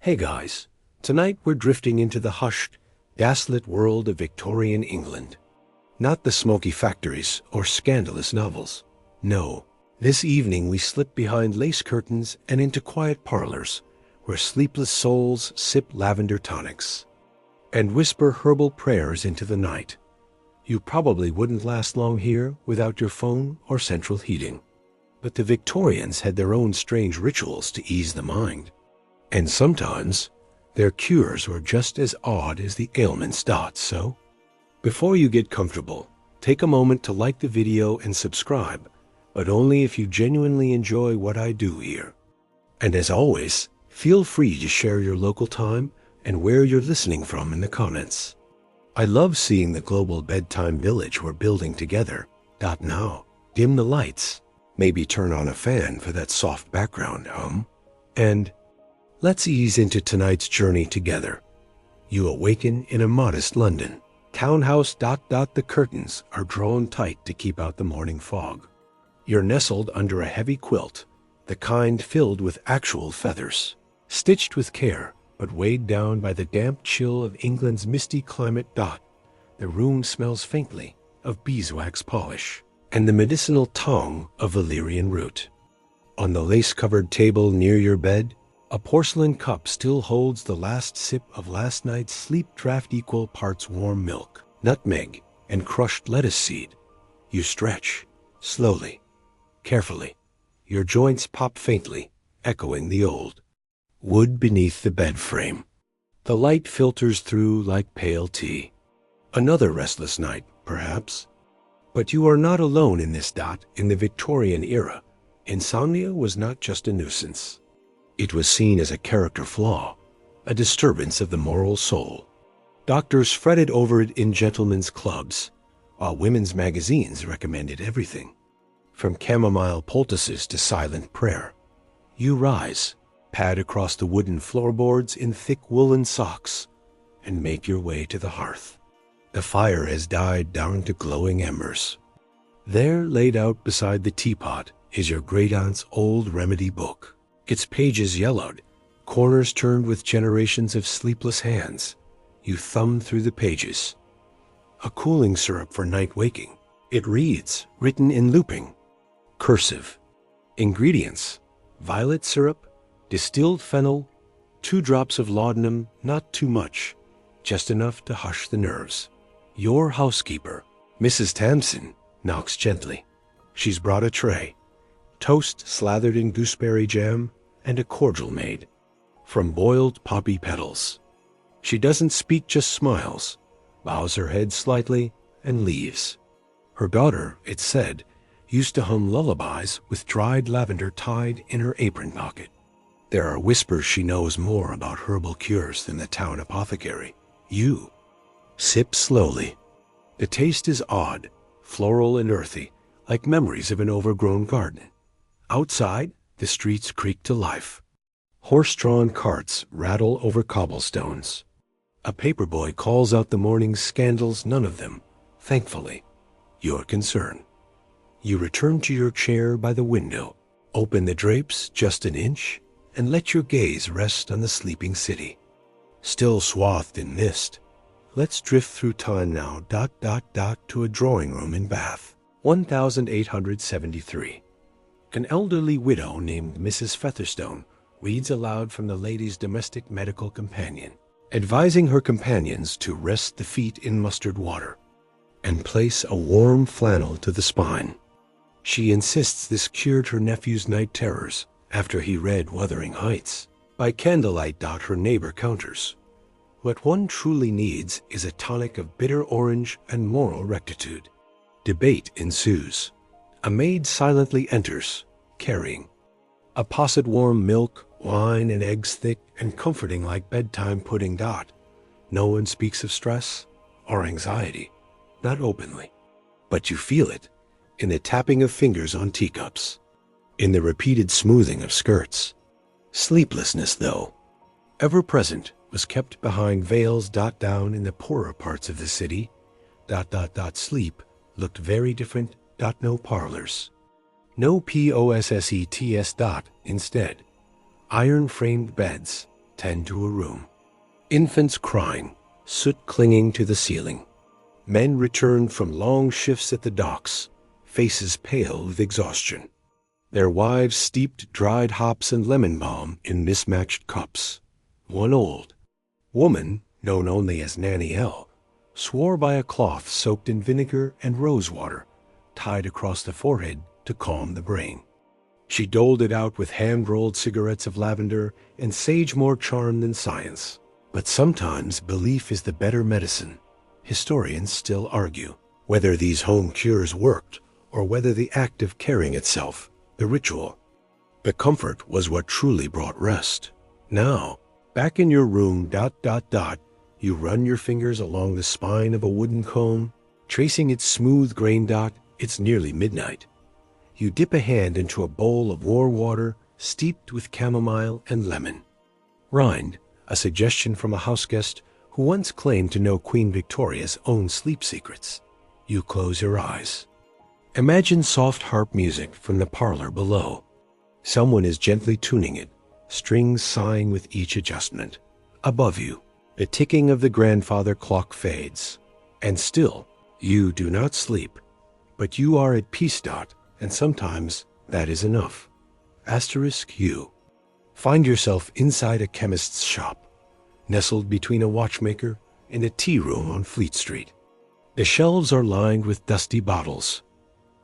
Hey guys, tonight we're drifting into the hushed, gaslit world of Victorian England. Not the smoky factories or scandalous novels. No, this evening we slip behind lace curtains and into quiet parlors where sleepless souls sip lavender tonics and whisper herbal prayers into the night. You probably wouldn't last long here without your phone or central heating. But the Victorians had their own strange rituals to ease the mind. And sometimes their cures were just as odd as the ailments. So, before you get comfortable, take a moment to like the video and subscribe, but only if you genuinely enjoy what I do here. And as always, feel free to share your local time and where you're listening from in the comments. I love seeing the global bedtime village we're building together. Now, dim the lights, maybe turn on a fan for that soft background hum, and let's ease into tonight's journey together. You awaken in a modest London townhouse. The curtains are drawn tight to keep out the morning fog. You're nestled under a heavy quilt, the kind filled with actual feathers, stitched with care, but weighed down by the damp chill of England's misty climate. The room smells faintly of beeswax polish and the medicinal tongue of valerian root. On the lace-covered table near your bed, a porcelain cup still holds the last sip of last night's sleep draught, equal parts warm milk, nutmeg, and crushed lettuce seed. You stretch, slowly, carefully. Your joints pop faintly, echoing the old wood beneath the bed frame. The light filters through like pale tea. Another restless night, perhaps. But you are not alone in this. In the Victorian era, insomnia was not just a nuisance. It was seen as a character flaw, a disturbance of the moral soul. Doctors fretted over it in gentlemen's clubs, while women's magazines recommended everything, from chamomile poultices to silent prayer. You rise, pad across the wooden floorboards in thick woolen socks, and make your way to the hearth. The fire has died down to glowing embers. There, laid out beside the teapot, is your great-aunt's old remedy book. Its pages yellowed, corners turned with generations of sleepless hands. You thumb through the pages. A cooling syrup for night waking. It reads, written in looping, cursive. Ingredients: violet syrup, distilled fennel, 2 drops of laudanum, not too much, just enough to hush the nerves. Your housekeeper, Mrs. Tamsin, knocks gently. She's brought a tray, toast slathered in gooseberry jam, and a cordial made from boiled poppy petals. She doesn't speak, just smiles, bows her head slightly, and leaves. Her daughter, it's said, used to hum lullabies with dried lavender tied in her apron pocket. There are whispers she knows more about herbal cures than the town apothecary. You sip slowly. The taste is odd, floral and earthy, like memories of an overgrown garden. Outside, the streets creak to life. Horse-drawn carts rattle over cobblestones. A paperboy calls out the morning's scandals, none of them, thankfully, your concern. You return to your chair by the window, open the drapes just an inch, and let your gaze rest on the sleeping city. Still swathed in mist, let's drift through time now. To a drawing room in Bath, 1873. An elderly widow named Mrs. Featherstone reads aloud from the lady's domestic medical companion, advising her companions to rest the feet in mustard water and place a warm flannel to the spine. She insists this cured her nephew's night terrors after he read Wuthering Heights. By candlelight, her neighbor counters, what one truly needs is a tonic of bitter orange and moral rectitude. Debate ensues. A maid silently enters, carrying a posset warm milk, wine, and eggs thick and comforting like bedtime pudding. No one speaks of stress or anxiety, not openly, but you feel it in the tapping of fingers on teacups, in the repeated smoothing of skirts. Sleeplessness, though ever present, was kept behind veils. Down in the poorer parts of the city, sleep looked very different. No parlors. No POSSETS. Instead, iron-framed beds, tend to a room. Infants crying, soot clinging to the ceiling. Men returned from long shifts at the docks, faces pale with exhaustion. Their wives steeped dried hops and lemon balm in mismatched cups. One old woman, known only as Nanny L, swore by a cloth soaked in vinegar and rose water, tied across the forehead to calm the brain. She doled it out with hand-rolled cigarettes of lavender and sage more charm than science. But sometimes belief is the better medicine. Historians still argue whether these home cures worked or whether the act of caring itself, the ritual, the comfort was what truly brought rest. Now, back in your room, you run your fingers along the spine of a wooden comb, tracing its smooth grain dot. It's nearly midnight. You dip a hand into a bowl of warm water steeped with chamomile and lemon. Rind, a suggestion from a houseguest who once claimed to know Queen Victoria's own sleep secrets. You close your eyes. Imagine soft harp music from the parlor below. Someone is gently tuning it, strings sighing with each adjustment. Above you, the ticking of the grandfather clock fades. And still, you do not sleep. But you are at peace. And sometimes that is enough. You find yourself inside a chemist's shop, nestled between a watchmaker and a tea room on Fleet Street. The shelves are lined with dusty bottles,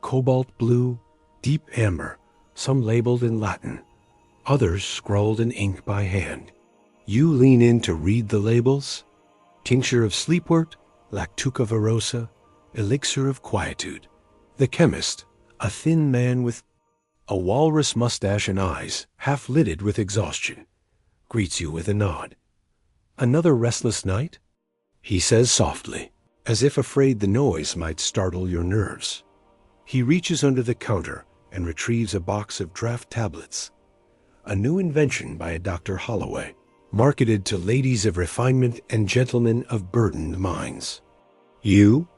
cobalt blue, deep amber, some labeled in Latin, others scrawled in ink by hand. You lean in to read the labels. Tincture of sleepwort, lactuca verosa, elixir of quietude. The chemist, a thin man with a walrus mustache and eyes half-lidded with exhaustion, greets you with a nod. Another restless night? He says softly, as if afraid the noise might startle your nerves. He reaches under the counter and retrieves a box of draft tablets, a new invention by a Dr. Holloway, marketed to ladies of refinement and gentlemen of burdened minds. You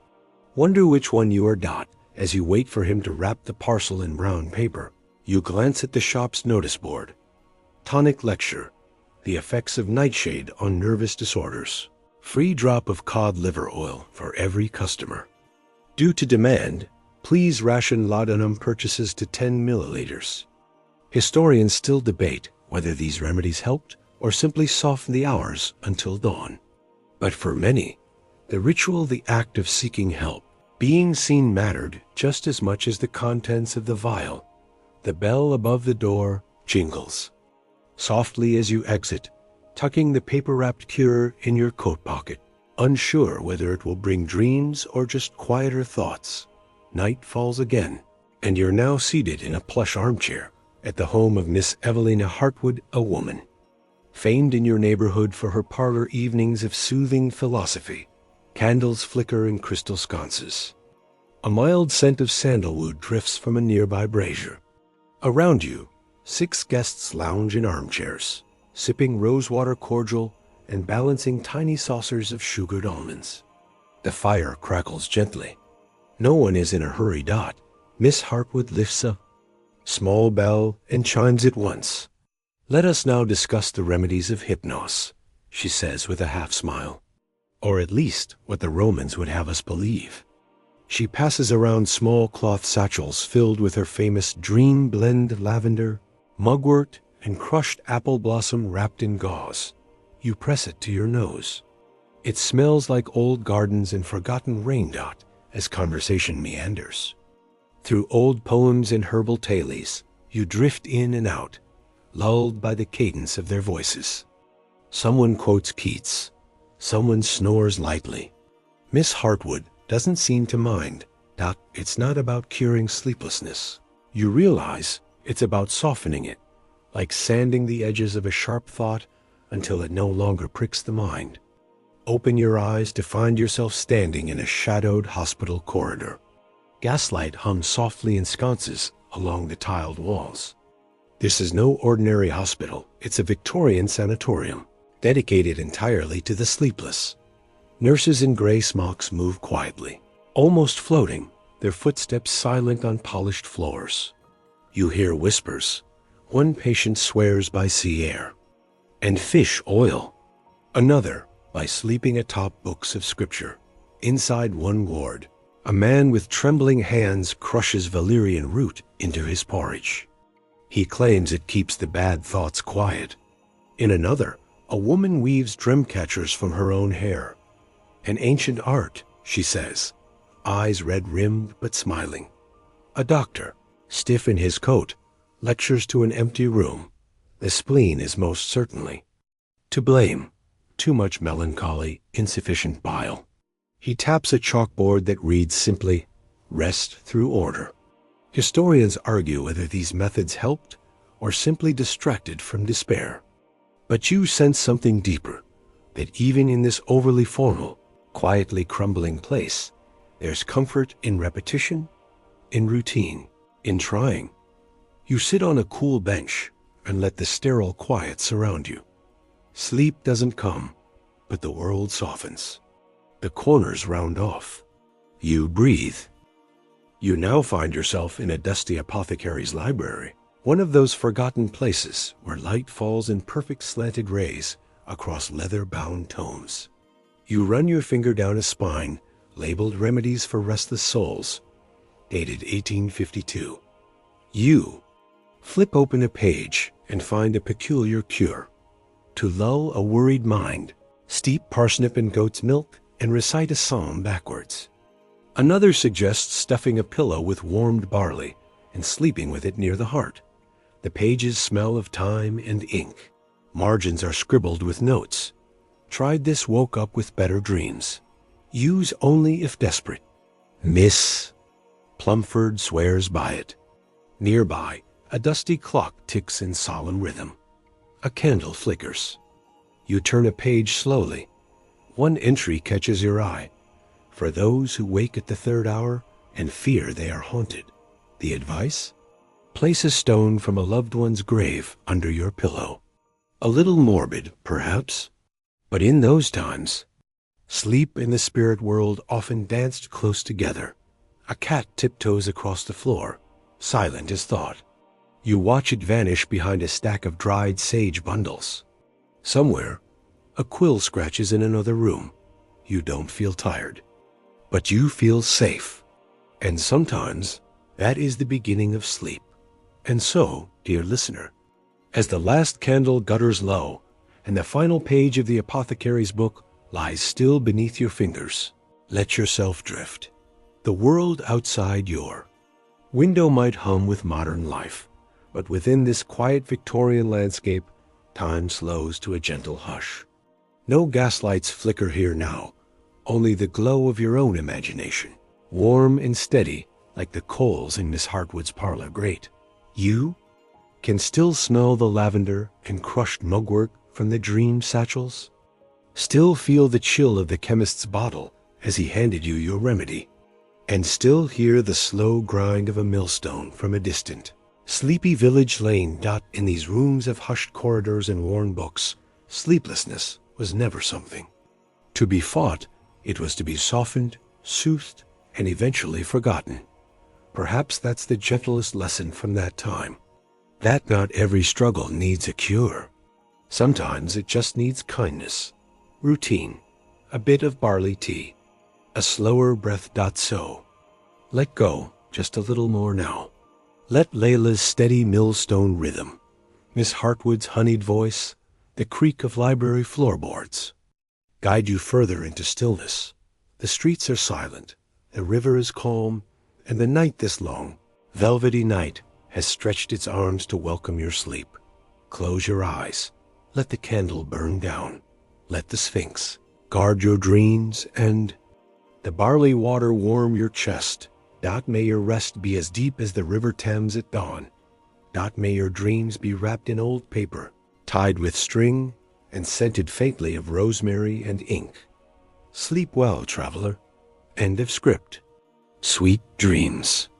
wonder which one you are. As you wait for him to wrap the parcel in brown paper, you glance at the shop's notice board. Tonic lecture, the effects of nightshade on nervous disorders. Free drop of cod liver oil for every customer. Due to demand, please ration laudanum purchases to 10 milliliters. Historians still debate whether these remedies helped or simply softened the hours until dawn. But for many, the ritual, the act of seeking help, being seen mattered just as much as the contents of the vial. The bell above the door jingles. Softly as you exit, tucking the paper-wrapped cure in your coat pocket, unsure whether it will bring dreams or just quieter thoughts. Night falls again, and you're now seated in a plush armchair at the home of Miss Evelina Hartwood, a woman, famed in your neighborhood for her parlor evenings of soothing philosophy. Candles flicker in crystal sconces. A mild scent of sandalwood drifts from a nearby brazier. Around you, 6 guests lounge in armchairs, sipping rosewater cordial and balancing tiny saucers of sugared almonds. The fire crackles gently. No one is in a hurry. Miss Hartwood lifts a small bell and chimes it once. Let us now discuss the remedies of hypnos, she says with a half-smile. Or at least what the Romans would have us believe. She passes around small cloth satchels filled with her famous dream blend lavender, mugwort, and crushed apple blossom wrapped in gauze. You press it to your nose. It smells like old gardens and forgotten rain. As conversation meanders. Through old poems and herbal tales, you drift in and out, lulled by the cadence of their voices. Someone quotes Keats. Someone snores lightly. Miss Hartwood doesn't seem to mind. It's not about curing sleeplessness. You realize it's about softening it, like sanding the edges of a sharp thought until it no longer pricks the mind. Open your eyes to find yourself standing in a shadowed hospital corridor. Gaslight hums softly in sconces along the tiled walls. This is no ordinary hospital. It's a Victorian sanatorium, dedicated entirely to the sleepless. Nurses in gray smocks move quietly, almost floating, their footsteps silent on polished floors. You hear whispers. One patient swears by sea air. and fish oil. Another, by sleeping atop books of scripture. Inside one ward, a man with trembling hands crushes valerian root into his porridge. He claims it keeps the bad thoughts quiet. In another, a woman weaves dream catchers from her own hair. An ancient art, she says, eyes red-rimmed but smiling. A doctor, stiff in his coat, lectures to an empty room. The spleen is most certainly to blame. Too much melancholy, insufficient bile. He taps a chalkboard that reads simply, "Rest through order." Historians argue whether these methods helped or simply distracted from despair. But you sense something deeper, that even in this overly formal, quietly crumbling place, there's comfort in repetition, in routine, in trying. You sit on a cool bench and let the sterile quiet surround you. Sleep doesn't come, but the world softens. The corners round off. You breathe. You now find yourself in a dusty apothecary's library, one of those forgotten places where light falls in perfect slanted rays across leather-bound tomes. You run your finger down a spine labeled Remedies for Restless Souls, dated 1852. You flip open a page and find a peculiar cure. To lull a worried mind, steep parsnip in goat's milk and recite a psalm backwards. Another suggests stuffing a pillow with warmed barley and sleeping with it near the heart. The pages smell of time and ink. Margins are scribbled with notes. Tried this, woke up with better dreams. Use only if desperate. Miss Plumford swears by it. Nearby, a dusty clock ticks in solemn rhythm. A candle flickers. You turn a page slowly. One entry catches your eye. For those who wake at the third hour and fear they are haunted. The advice? Place a stone from a loved one's grave under your pillow. A little morbid, perhaps, but in those times, sleep and the spirit world often danced close together. A cat tiptoes across the floor, silent as thought. You watch it vanish behind a stack of dried sage bundles. Somewhere, a quill scratches in another room. You don't feel tired, but you feel safe. And sometimes, that is the beginning of sleep. And so, dear listener, as the last candle gutters low, and the final page of the apothecary's book lies still beneath your fingers, let yourself drift. The world outside your window might hum with modern life, but within this quiet Victorian landscape, time slows to a gentle hush. No gaslights flicker here now, only the glow of your own imagination, warm and steady like the coals in Miss Hartwood's parlour grate. You can still smell the lavender and crushed mugwort from the dream satchels, still feel the chill of the chemist's bottle as he handed you your remedy, and still hear the slow grind of a millstone from a distant, sleepy village lane. In these rooms of hushed corridors and worn books, sleeplessness was never something to be fought. It was to be softened, soothed, and eventually forgotten. Perhaps that's the gentlest lesson from that time, that not every struggle needs a cure. Sometimes it just needs kindness, routine, a bit of barley tea, a slower breath. So, let go just a little more now. Let Layla's steady millstone rhythm, Miss Hartwood's honeyed voice, the creak of library floorboards, guide you further into stillness. The streets are silent, the river is calm, and the night, this long, velvety night, has stretched its arms to welcome your sleep. Close your eyes. Let the candle burn down. Let the Sphinx guard your dreams, and the barley water warm your chest. May your rest be as deep as the river Thames at dawn. May your dreams be wrapped in old paper, tied with string, and scented faintly of rosemary and ink. Sleep well, traveler. End of script. Sweet dreams.